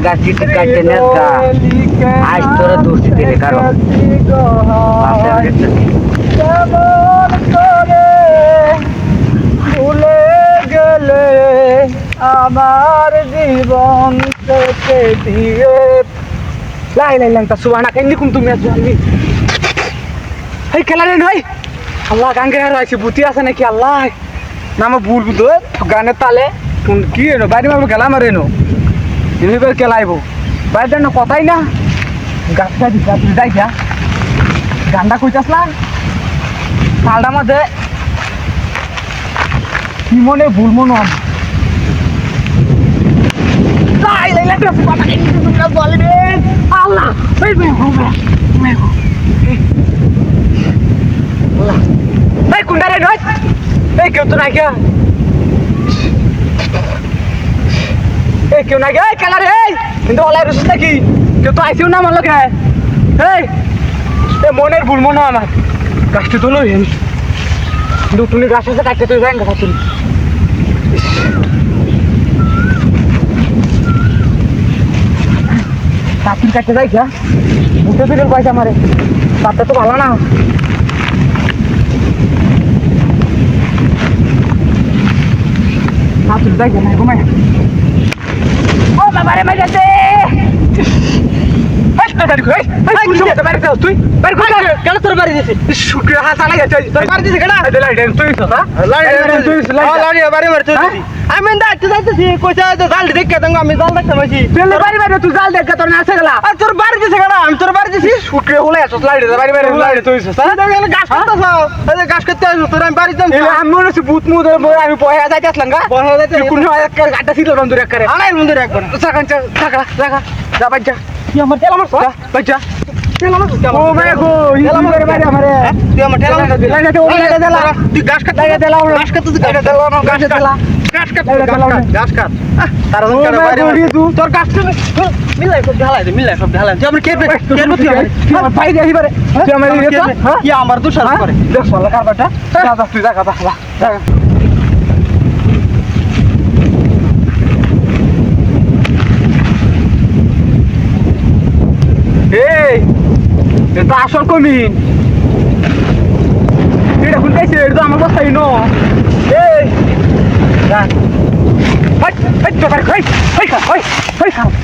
গাছ কাটতে নেতা আজ তোরা দোষী দিলে কারণ ভুলে গেলে আমার জীবন থেকে দিয়ে লাই লাই লাই তা সুবানা কেন কুম তুমি জানবি এই খেলা রে নয় আল্লাহ গান গেয়ে রয়েছে বুতি আছে নাকি আল্লাহ নাম ভুল বুঝো গানের তালে কি এনো বাইরে মারবো খেলা মারে এনো এবার খেলাইবো বাইরে না কথাই না গাছটা দিছা তুই যাই যা গানটা কইতাস না তালটা মধ্যে কি মনে ভুল মনে হবে লাই লাই লাই সুবানা কেন তুমি বলে রে আল্লাহ এই মেঘো এই কুন্ডারে নয় এই কেউ তো নাই কে এই কেউ নাই গে খেলা রে কিন্তু ওলাই রসিস নাকি কেউ তো আইসিও না আমার লোকে এই মনের ভুল মনে আমার গাছটি তো লই কিন্তু তুমি গাছ আছে কাটতে তুই যাই কথা তুমি কাটিং কাটতে যাই কে বুঝতে পেরে পয়সা মারে তাতে তো ভালো না তুই যাই না ঘুমাই ও বাবা রে মাইতে তুই কেন তোর বাড়ি দিছি শুক্র হাত চালাই গেছে তোর বাড়ি দিছি কেন তুই আমি যাইতেছি কইছা জাল দেখে দেখ আমি জাল দেখতে পাইছি বাড়ি বাড়ি তুই জাল দেখে তোর নাচে গেলা আর তোর বাড়ি দিছে কেন আমি তোর বাড়ি দিছি শুক্র হলে এত লাইট বাড়ি বাড়ি লাইট তুই গাছ কাটতেছ গাছ কাটতে আসো তোর আমি বাড়ি যাম আমি মনে হচ্ছে ভূত মুদ আমি পয়সা যাইতে আসলাম গা পয়সা যাইতে কোন গাড়িটা ছিল বন্ধুর একবারে আনাই বন্ধুর একবার থাকা রাখা যা বাচ্চা কি আমার তেল আমার বাচ্চা তেল আমার ও ভাই গো তেল আমার বাইরে আমারে তুই আমার তেল আমার লাগাতে ও লাগাতে দেলা তুই গাছ কাট লাগাতে দেলা গাছ কাট তুই গাছ দেলা গাছ দেলা গাছ কাট গাছ কাট তার জন্য করে বাইরে তুই তোর গাছ মিলাই সব ঢালাই দে মিলাই সব ঢালাই তুই আমার কে তুই আমার ভাই দেই বারে তুই আমার কি আমার দোষ করে দেখ বল কারবাটা যা তুই যা কথা যা এই এটা আসল কমিন এটা কোন কাছে এটা তো আমার বস্তাই নো এই যা হাই হাই তো পারে হাই হাই হাই হাই